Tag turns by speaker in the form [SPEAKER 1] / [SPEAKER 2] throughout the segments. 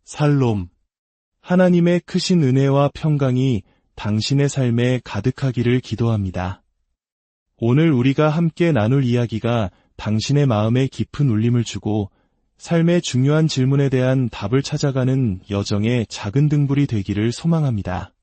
[SPEAKER 1] 살롬. 하나님의 크신 은혜와 평강이 당신의 삶에 가득하기를 기도합니다. 오늘 우리가 함께 나눌 이야기가 당신의 마음에 깊은 울림을 주고 삶의 중요한 질문에 대한 답을 찾아가는 여정의 작은 등불이 되기를 소망합니다.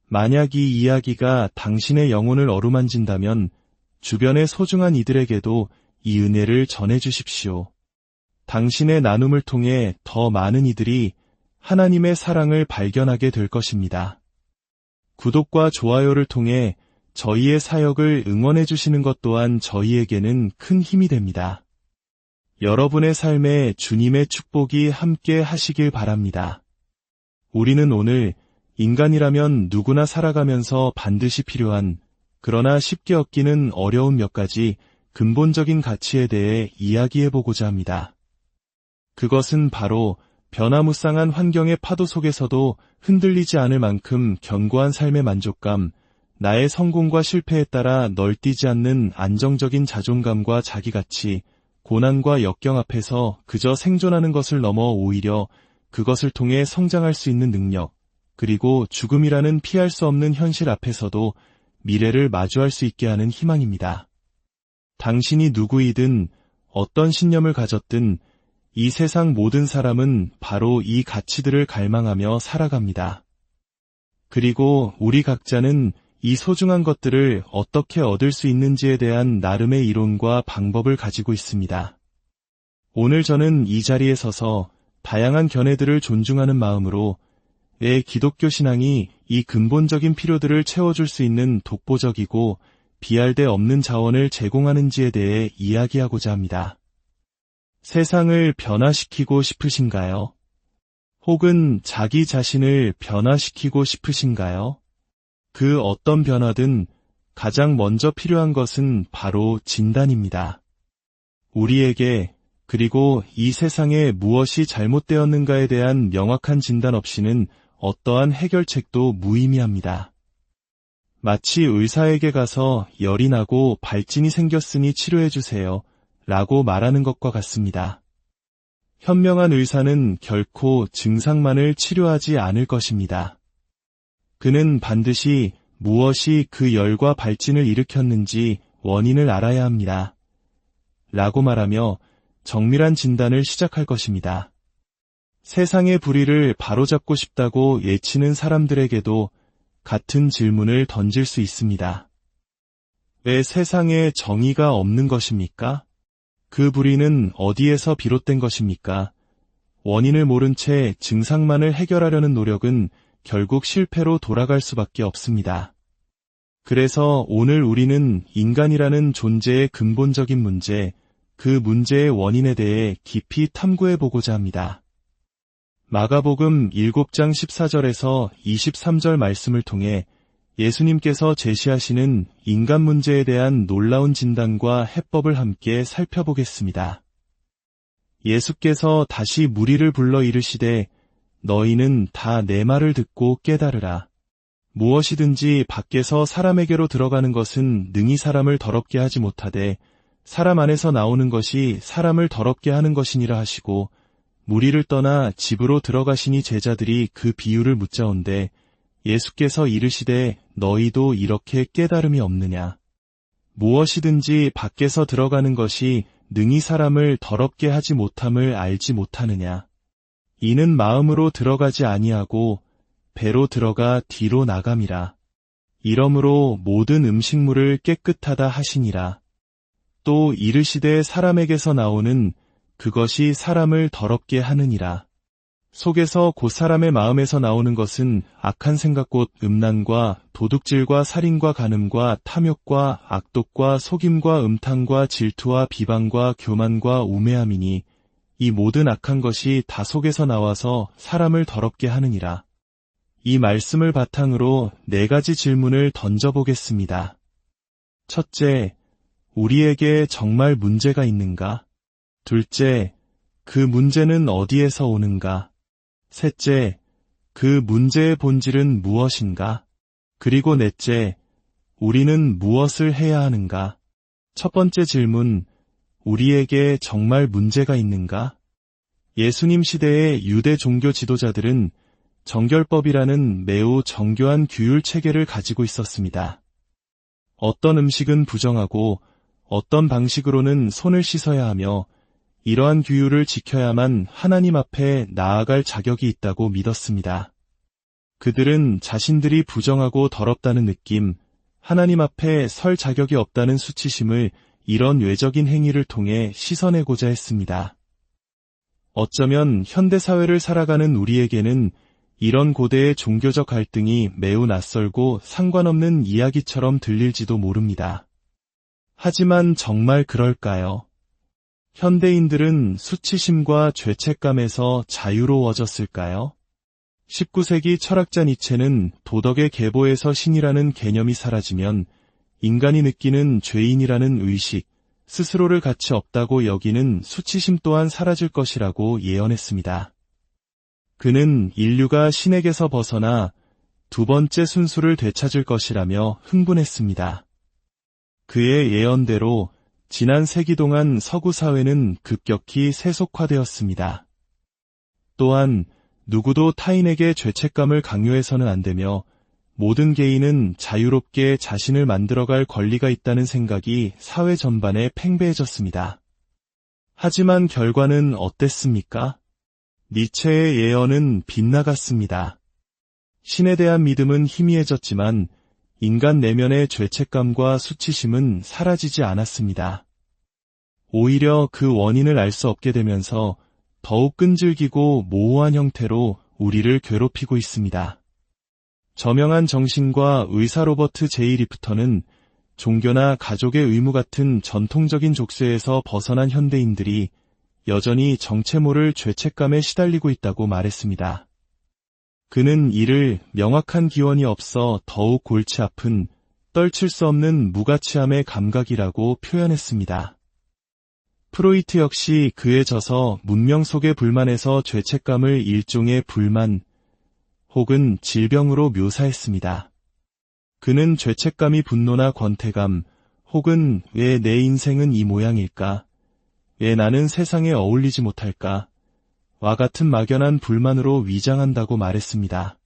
[SPEAKER 1] 만약 이 이야기가 당신의 영혼을 어루만진다면 주변의 소중한 이들에게도 이 은혜를 전해주십시오. 당신의 나눔을 통해 더 많은 이들이 하나님의 사랑을 발견하게 될 것입니다. 구독과 좋아요를 통해 저희의 사역을 응원해 주시는 것 또한 저희에게는 큰 힘이 됩니다. 여러분의 삶에 주님의 축복이 함께 하시길 바랍니다. 우리는 오늘 인간이라면 누구나 살아가면서 반드시 필요한, 그러나 쉽게 얻기는 어려운 몇 가지 근본적인 가치에 대해 이야기해보고자 합니다. 그것은 바로 변화무쌍한 환경의 파도 속에서도 흔들리지 않을 만큼 견고한 삶의 만족감, 나의 성공과 실패에 따라 널뛰지 않는 안정적인 자존감과 자기가치, 고난과 역경 앞에서 그저 생존하는 것을 넘어 오히려 그것을 통해 성장할 수 있는 능력, 그리고 죽음이라는 피할 수 없는 현실 앞에서도 미래를 마주할 수 있게 하는 희망입니다. 당신이 누구이든 어떤 신념을 가졌든 이 세상 모든 사람은 바로 이 가치들을 갈망하며 살아갑니다. 그리고 우리 각자는 이 소중한 것들을 어떻게 얻을 수 있는지에 대한 나름의 이론과 방법을 가지고 있습니다. 오늘 저는 이 자리에 서서 다양한 견해들을 존중하는 마음으로 내 기독교 신앙이 이 근본적인 필요들을 채워줄 수 있는 독보적이고 비할 데 없는 자원을 제공하는지에 대해 이야기하고자 합니다. 세상을 변화시키고 싶으신가요? 혹은 자기 자신을 변화시키고 싶으신가요? 그 어떤 변화든 가장 먼저 필요한 것은 바로 진단입니다. 우리에게 그리고 이 세상에 무엇이 잘못되었는가에 대한 명확한 진단 없이는 어떠한 해결책도 무의미합니다. 마치 의사에게 가서 열이 나고 발진이 생겼으니 치료해주세요 라고 말하는 것과 같습니다. 현명한 의사는 결코 증상만을 치료하지 않을 것입니다. 그는 반드시 무엇이 그 열과 발진을 일으켰는지 원인을 알아야 합니다. 라고 말하며 정밀한 진단을 시작할 것입니다. 세상의 불의를 바로잡고 싶다고 예치는 사람들에게도 같은 질문을 던질 수 있습니다. 왜 세상에 정의가 없는 것입니까? 그 불의는 어디에서 비롯된 것입니까? 원인을 모른 채 증상만을 해결하려는 노력은 결국 실패로 돌아갈 수밖에 없습니다. 그래서 오늘 우리는 인간이라는 존재의 근본적인 문제, 그 문제의 원인에 대해 깊이 탐구해보고자 합니다. 마가복음 7장 14절에서 23절 말씀을 통해 예수님께서 제시하시는 인간 문제에 대한 놀라운 진단과 해법을 함께 살펴보겠습니다. 예수께서 다시 무리를 불러 이르시되 너희는 다 내 말을 듣고 깨달으라. 무엇이든지 밖에서 사람에게로 들어가는 것은 능히 사람을 더럽게 하지 못하되 사람 안에서 나오는 것이 사람을 더럽게 하는 것이니라 하시고 무리를 떠나 집으로 들어가시니 제자들이 그 비유를 묻자온데 예수께서 이르시되 너희도 이렇게 깨달음이 없느냐. 무엇이든지 밖에서 들어가는 것이 능히 사람을 더럽게 하지 못함을 알지 못하느냐. 이는 마음으로 들어가지 아니하고 배로 들어가 뒤로 나감이라. 이러므로 모든 음식물을 깨끗하다 하시니라. 또 이르시되 사람에게서 나오는 그것이 사람을 더럽게 하느니라. 속에서 곧 사람의 마음에서 나오는 것은 악한 생각 곧 음란과 도둑질과 살인과 간음과 탐욕과 악독과 속임과 음탕과 질투와 비방과 교만과 우매함이니 이 모든 악한 것이 다 속에서 나와서 사람을 더럽게 하느니라. 이 말씀을 바탕으로 4가지 질문을 던져보겠습니다. 첫째, 우리에게 정말 문제가 있는가? 둘째, 그 문제는 어디에서 오는가? 셋째, 그 문제의 본질은 무엇인가? 그리고 넷째, 우리는 무엇을 해야 하는가? 첫 번째 질문, 우리에게 정말 문제가 있는가? 예수님 시대의 유대 종교 지도자들은 정결법이라는 매우 정교한 규율 체계를 가지고 있었습니다. 어떤 음식은 부정하고 어떤 방식으로는 손을 씻어야 하며 이러한 규율을 지켜야만 하나님 앞에 나아갈 자격이 있다고 믿었습니다. 그들은 자신들이 부정하고 더럽다는 느낌, 하나님 앞에 설 자격이 없다는 수치심을 이런 외적인 행위를 통해 씻어내고자 했습니다. 어쩌면 현대사회를 살아가는 우리에게는 이런 고대의 종교적 갈등이 매우 낯설고 상관없는 이야기처럼 들릴지도 모릅니다. 하지만 정말 그럴까요? 현대인들은 수치심과 죄책감에서 자유로워졌을까요? 19세기 철학자 니체는 도덕의 계보에서 신이라는 개념이 사라지면 인간이 느끼는 죄인이라는 의식, 스스로를 가치 없다고 여기는 수치심 또한 사라질 것이라고 예언했습니다. 그는 인류가 신에게서 벗어나 두 번째 순수를 되찾을 것이라며 흥분했습니다. 그의 예언대로 지난 세기 동안 서구 사회는 급격히 세속화되었습니다. 또한 누구도 타인에게 죄책감을 강요해서는 안 되며 모든 개인은 자유롭게 자신을 만들어갈 권리가 있다는 생각이 사회 전반에 팽배해졌습니다. 하지만 결과는 어땠습니까? 니체의 예언은 빗나갔습니다. 신에 대한 믿음은 희미해졌지만 인간 내면의 죄책감과 수치심은 사라지지 않았습니다. 오히려 그 원인을 알 수 없게 되면서 더욱 끈질기고 모호한 형태로 우리를 괴롭히고 있습니다. 저명한 정신과 의사 로버트 제이 리프터는 종교나 가족의 의무 같은 전통적인 족쇄에서 벗어난 현대인들이 여전히 정체 모를 죄책감에 시달리고 있다고 말했습니다. 그는 이를 명확한 기원이 없어 더욱 골치 아픈 떨칠 수 없는 무가치함의 감각이라고 표현했습니다. 프로이트 역시 그의 저서 문명 속의 불만에서 죄책감을 일종의 불만 혹은 질병으로 묘사했습니다. 그는 죄책감이 분노나 권태감 혹은 왜 내 인생은 이 모양일까? 왜 나는 세상에 어울리지 못할까? 와 같은 막연한 불만으로 위장한다고 말했습니다.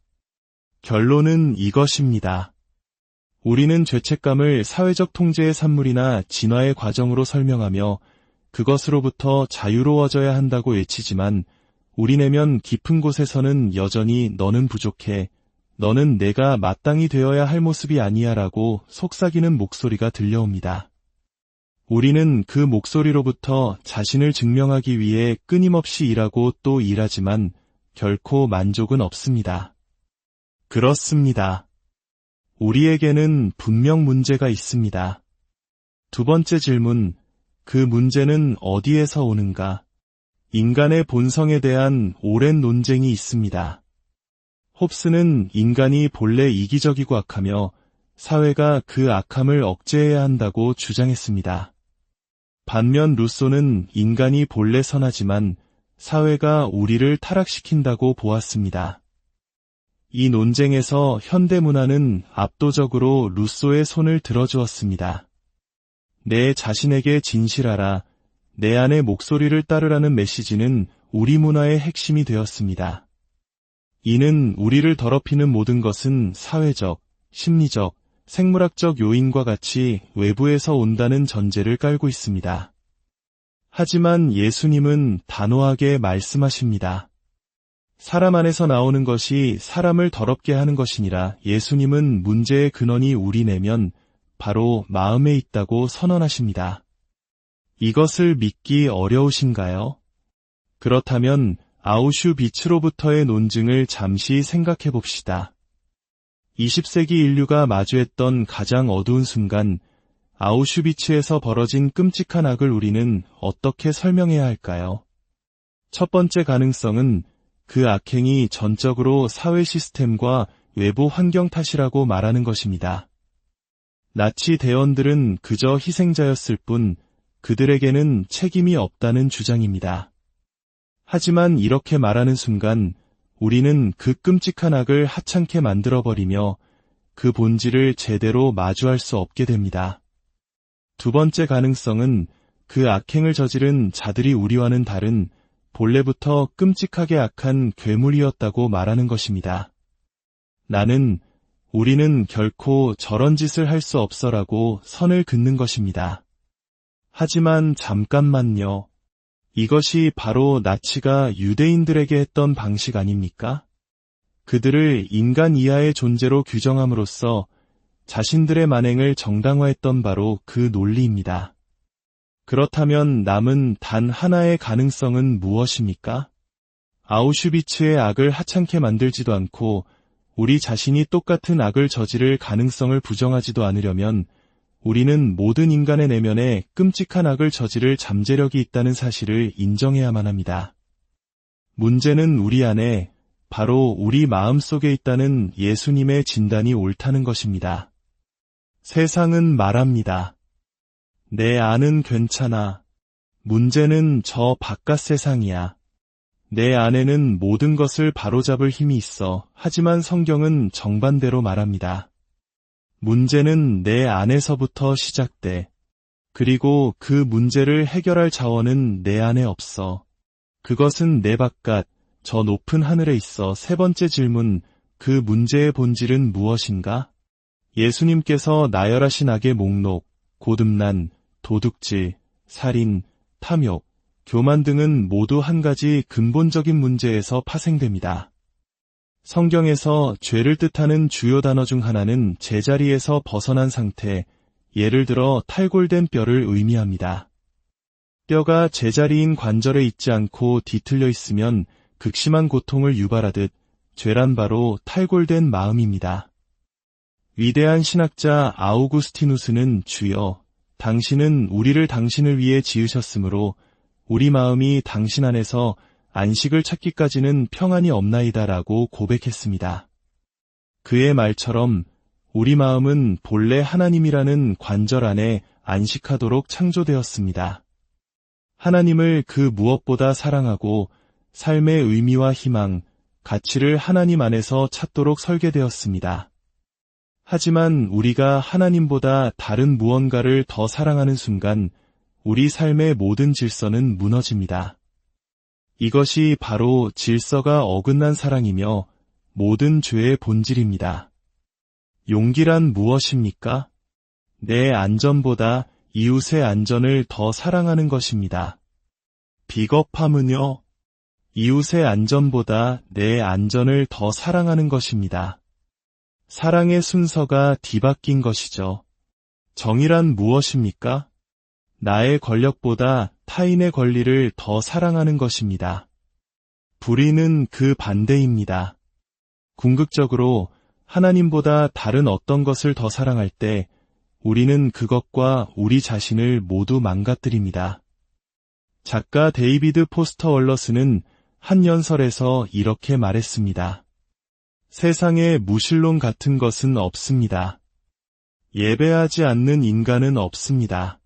[SPEAKER 1] 결론은 이것입니다. 우리는 죄책감을 사회적 통제의 산물이나 진화의 과정으로 설명하며 그것으로부터 자유로워져야 한다고 외치지만 우리 내면 깊은 곳에서는 여전히 너는 부족해, 너는 내가 마땅히 되어야 할 모습이 아니야 라고 속삭이는 목소리가 들려옵니다. 우리는 그 목소리로부터 자신을 증명하기 위해 끊임없이 일하고 또 일하지만 결코 만족은 없습니다. 그렇습니다. 우리에게는 분명 문제가 있습니다. 두 번째 질문, 그 문제는 어디에서 오는가? 인간의 본성에 대한 오랜 논쟁이 있습니다. 홉스는 인간이 본래 이기적이고 악하며 사회가 그 악함을 억제해야 한다고 주장했습니다. 반면 루소는 인간이 본래 선하지만 사회가 우리를 타락시킨다고 보았습니다. 이 논쟁에서 현대문화는 압도적으로 루소의 손을 들어주었습니다. 내 자신에게 진실하라, 내 안의 목소리를 따르라는 메시지는 우리 문화의 핵심이 되었습니다. 이는 우리를 더럽히는 모든 것은 사회적, 심리적, 생물학적 요인과 같이 외부에서 온다는 전제를 깔고 있습니다. 하지만 예수님은 단호하게 말씀하십니다. 사람 안에서 나오는 것이 사람을 더럽게 하는 것이니라. 예수님은 문제의 근원이 우리 내면 바로 마음에 있다고 선언하십니다. 이것을 믿기 어려우신가요? 그렇다면 아우슈비츠로부터의 논증을 잠시 생각해 봅시다. 20세기 인류가 마주했던 가장 어두운 순간, 아우슈비츠에서 벌어진 끔찍한 악을 우리는 어떻게 설명해야 할까요? 첫 번째 가능성은 그 악행이 전적으로 사회 시스템과 외부 환경 탓이라고 말하는 것입니다. 나치 대원들은 그저 희생자였을 뿐 그들에게는 책임이 없다는 주장입니다. 하지만 이렇게 말하는 순간 우리는 그 끔찍한 악을 하찮게 만들어버리며 그 본질을 제대로 마주할 수 없게 됩니다. 두 번째 가능성은 그 악행을 저지른 자들이 우리와는 다른 본래부터 끔찍하게 악한 괴물이었다고 말하는 것입니다. 우리는 결코 저런 짓을 할 수 없어라고 선을 긋는 것입니다. 하지만 잠깐만요. 이것이 바로 나치가 유대인들에게 했던 방식 아닙니까? 그들을 인간 이하의 존재로 규정함으로써 자신들의 만행을 정당화했던 바로 그 논리입니다. 그렇다면 남은 단 하나의 가능성은 무엇입니까? 아우슈비츠의 악을 하찮게 만들지도 않고 우리 자신이 똑같은 악을 저지를 가능성을 부정하지도 않으려면 우리는 모든 인간의 내면에 끔찍한 악을 저지를 잠재력이 있다는 사실을 인정해야만 합니다. 문제는 우리 안에 바로 우리 마음 속에 있다는 예수님의 진단이 옳다는 것입니다. 세상은 말합니다. 내 안은 괜찮아. 문제는 저 바깥 세상이야. 내 안에는 모든 것을 바로잡을 힘이 있어. 하지만 성경은 정반대로 말합니다. 문제는 내 안에서부터 시작돼. 그리고 그 문제를 해결할 자원은 내 안에 없어. 그것은 내 바깥, 저 높은 하늘에 있어. 세 번째 질문, 그 문제의 본질은 무엇인가? 예수님께서 나열하신 악의 목록, 고듭난, 도둑질, 살인, 탐욕, 교만 등은 모두 한 가지 근본적인 문제에서 파생됩니다. 성경에서 죄를 뜻하는 주요 단어 중 하나는 제자리에서 벗어난 상태, 예를 들어 탈골된 뼈를 의미합니다. 뼈가 제자리인 관절에 있지 않고 뒤틀려 있으면 극심한 고통을 유발하듯 죄란 바로 탈골된 마음입니다. 위대한 신학자 아우구스티누스는 주여, 당신은 우리를 당신을 위해 지으셨으므로 우리 마음이 당신 안에서 안식을 찾기까지는 평안이 없나이다라고 고백했습니다. 그의 말처럼 우리 마음은 본래 하나님이라는 관절 안에 안식하도록 창조되었습니다. 하나님을 그 무엇보다 사랑하고 삶의 의미와 희망, 가치를 하나님 안에서 찾도록 설계되었습니다. 하지만 우리가 하나님보다 다른 무언가를 더 사랑하는 순간 우리 삶의 모든 질서는 무너집니다. 이것이 바로 질서가 어긋난 사랑이며 모든 죄의 본질입니다. 용기란 무엇입니까? 내 안전보다 이웃의 안전을 더 사랑하는 것입니다. 비겁함은요? 이웃의 안전보다 내 안전을 더 사랑하는 것입니다. 사랑의 순서가 뒤바뀐 것이죠. 정의란 무엇입니까? 나의 권력보다 타인의 권리를 더 사랑하는 것입니다. 불의는 그 반대입니다. 궁극적으로 하나님보다 다른 어떤 것을 더 사랑할 때 우리는 그것과 우리 자신을 모두 망가뜨립니다. 작가 데이비드 포스터 월러스는 한 연설에서 이렇게 말했습니다. 세상에 무신론 같은 것은 없습니다. 예배하지 않는 인간은 없습니다.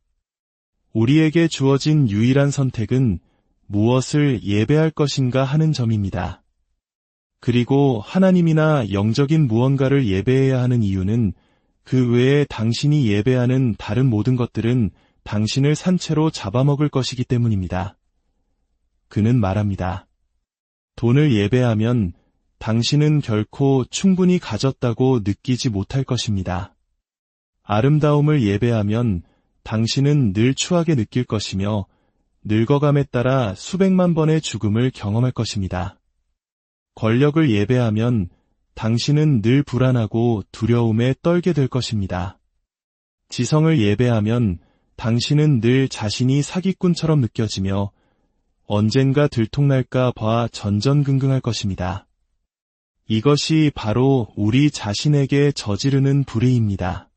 [SPEAKER 1] 우리에게 주어진 유일한 선택은 무엇을 예배할 것인가 하는 점입니다. 그리고 하나님이나 영적인 무언가를 예배해야 하는 이유는 그 외에 당신이 예배하는 다른 모든 것들은 당신을 산채로 잡아먹을 것이기 때문입니다. 그는 말합니다. 돈을 예배하면 당신은 결코 충분히 가졌다고 느끼지 못할 것입니다. 아름다움을 예배하면 당신은 늘 추하게 느낄 것이며 늙어감에 따라 수백만 번의 죽음을 경험할 것입니다. 권력을 예배하면 당신은 늘 불안하고 두려움에 떨게 될 것입니다. 지성을 예배하면 당신은 늘 자신이 사기꾼처럼 느껴지며 언젠가 들통날까 봐 전전긍긍할 것입니다. 이것이 바로 우리 자신에게 저지르는 불의입니다.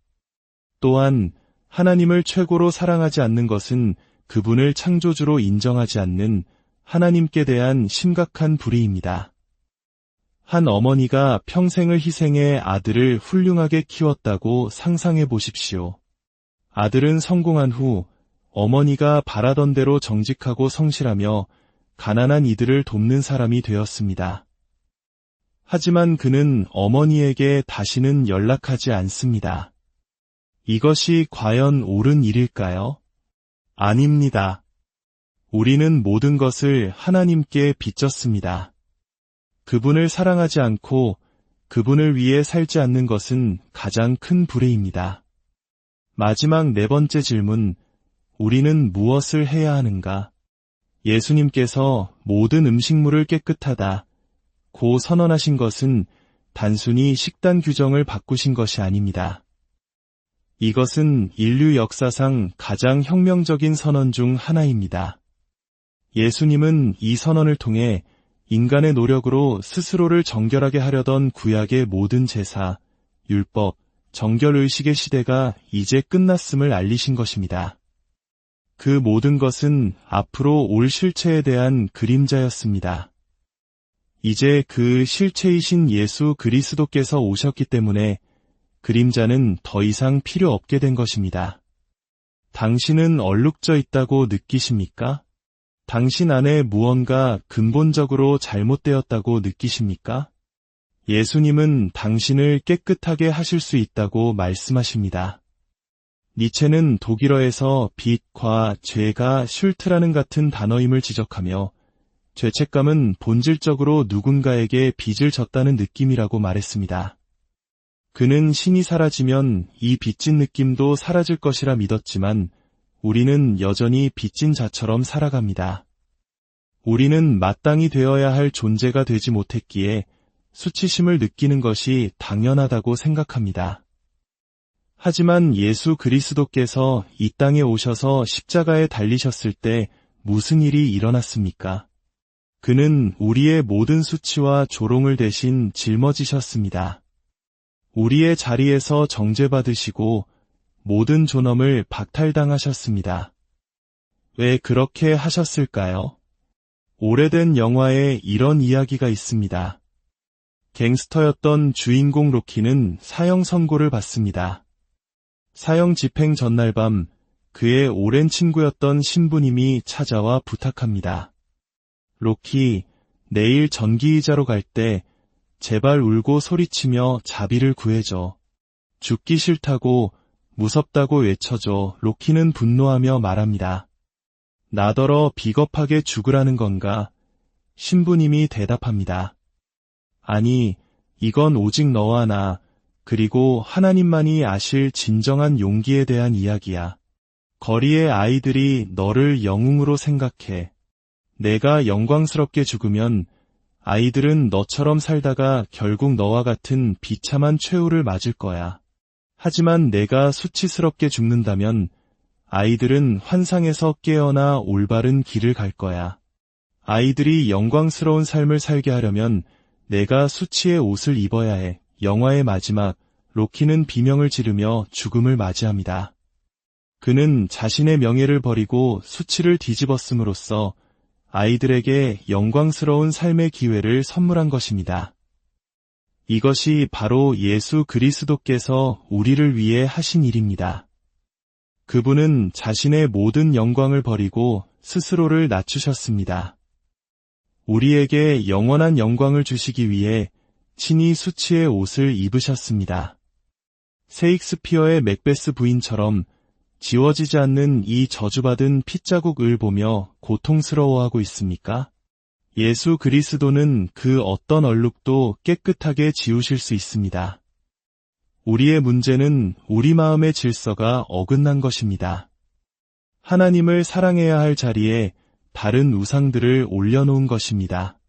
[SPEAKER 1] 또한 하나님을 최고로 사랑하지 않는 것은 그분을 창조주로 인정하지 않는 하나님께 대한 심각한 불의입니다. 한 어머니가 평생을 희생해 아들을 훌륭하게 키웠다고 상상해 보십시오. 아들은 성공한 후 어머니가 바라던 대로 정직하고 성실하며 가난한 이들을 돕는 사람이 되었습니다. 하지만 그는 어머니에게 다시는 연락하지 않습니다. 이것이 과연 옳은 일일까요? 아닙니다. 우리는 모든 것을 하나님께 빚졌습니다. 그분을 사랑하지 않고 그분을 위해 살지 않는 것은 가장 큰 불의입니다. 마지막 네 번째 질문, 우리는 무엇을 해야 하는가? 예수님께서 모든 음식물을 깨끗하다 고 선언하신 것은 단순히 식단 규정을 바꾸신 것이 아닙니다. 이것은 인류 역사상 가장 혁명적인 선언 중 하나입니다. 예수님은 이 선언을 통해 인간의 노력으로 스스로를 정결하게 하려던 구약의 모든 제사, 율법, 정결의식의 시대가 이제 끝났음을 알리신 것입니다. 그 모든 것은 앞으로 올 실체에 대한 그림자였습니다. 이제 그 실체이신 예수 그리스도께서 오셨기 때문에 그림자는 더 이상 필요 없게 된 것입니다. 당신은 얼룩져 있다고 느끼십니까? 당신 안에 무언가 근본적으로 잘못되었다고 느끼십니까? 예수님은 당신을 깨끗하게 하실 수 있다고 말씀하십니다. 니체는 독일어에서 빛과 죄가 슐트라는 같은 단어임을 지적하며 죄책감은 본질적으로 누군가에게 빚을 졌다는 느낌이라고 말했습니다. 그는 신이 사라지면 이 빚진 느낌도 사라질 것이라 믿었지만 우리는 여전히 빚진 자처럼 살아갑니다. 우리는 마땅히 되어야 할 존재가 되지 못했기에 수치심을 느끼는 것이 당연하다고 생각합니다. 하지만 예수 그리스도께서 이 땅에 오셔서 십자가에 달리셨을 때 무슨 일이 일어났습니까? 그는 우리의 모든 수치와 조롱을 대신 짊어지셨습니다. 우리의 자리에서 정죄받으시고 모든 존엄을 박탈당하셨습니다. 왜 그렇게 하셨을까요? 오래된 영화에 이런 이야기가 있습니다. 갱스터였던 주인공 로키는 사형 선고를 받습니다. 사형 집행 전날 밤 그의 오랜 친구였던 신부님이 찾아와 부탁합니다. 로키, 내일 전기이자로 갈 때 제발 울고 소리치며 자비를 구해줘. 죽기 싫다고 무섭다고 외쳐줘. 로키는 분노하며 말합니다. 나더러 비겁하게 죽으라는 건가? 신부님이 대답합니다. 아니, 이건 오직 너와 나, 그리고 하나님만이 아실 진정한 용기에 대한 이야기야. 거리의 아이들이 너를 영웅으로 생각해. 내가 영광스럽게 죽으면 아이들은 너처럼 살다가 결국 너와 같은 비참한 최후를 맞을 거야. 하지만 내가 수치스럽게 죽는다면 아이들은 환상에서 깨어나 올바른 길을 갈 거야. 아이들이 영광스러운 삶을 살게 하려면 내가 수치의 옷을 입어야 해. 영화의 마지막, 로키는 비명을 지르며 죽음을 맞이합니다. 그는 자신의 명예를 버리고 수치를 뒤집었음으로써 아이들에게 영광스러운 삶의 기회를 선물한 것입니다. 이것이 바로 예수 그리스도께서 우리를 위해 하신 일입니다. 그분은 자신의 모든 영광을 버리고 스스로를 낮추셨습니다. 우리에게 영원한 영광을 주시기 위해 친히 수치의 옷을 입으셨습니다. 셰익스피어의 맥베스 부인처럼 지워지지 않는 이 저주받은 핏자국을 보며 고통스러워하고 있습니까? 예수 그리스도는 그 어떤 얼룩도 깨끗하게 지우실 수 있습니다. 우리의 문제는 우리 마음의 질서가 어긋난 것입니다. 하나님을 사랑해야 할 자리에 다른 우상들을 올려놓은 것입니다.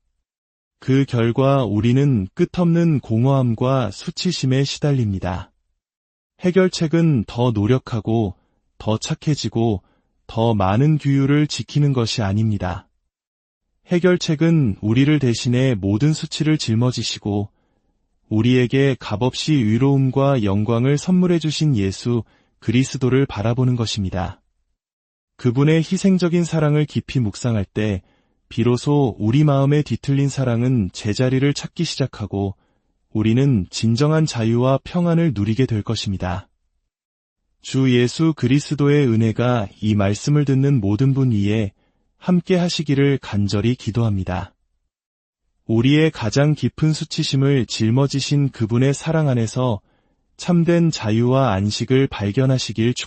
[SPEAKER 1] 그 결과 우리는 끝없는 공허함과 수치심에 시달립니다. 해결책은 더 노력하고 더 착해지고 더 많은 규율을 지키는 것이 아닙니다. 해결책은 우리를 대신해 모든 수치를 짊어지시고 우리에게 값없이 위로움과 영광을 선물해 주신 예수 그리스도를 바라보는 것입니다. 그분의 희생적인 사랑을 깊이 묵상할 때 비로소 우리 마음에 뒤틀린 사랑은 제자리를 찾기 시작하고 우리는 진정한 자유와 평안을 누리게 될 것입니다. 주 예수 그리스도의 은혜가 이 말씀을 듣는 모든 분 위에 함께 하시기를 간절히 기도합니다. 우리의 가장 깊은 수치심을 짊어지신 그분의 사랑 안에서 참된 자유와 안식을 발견하시길 축복합니다.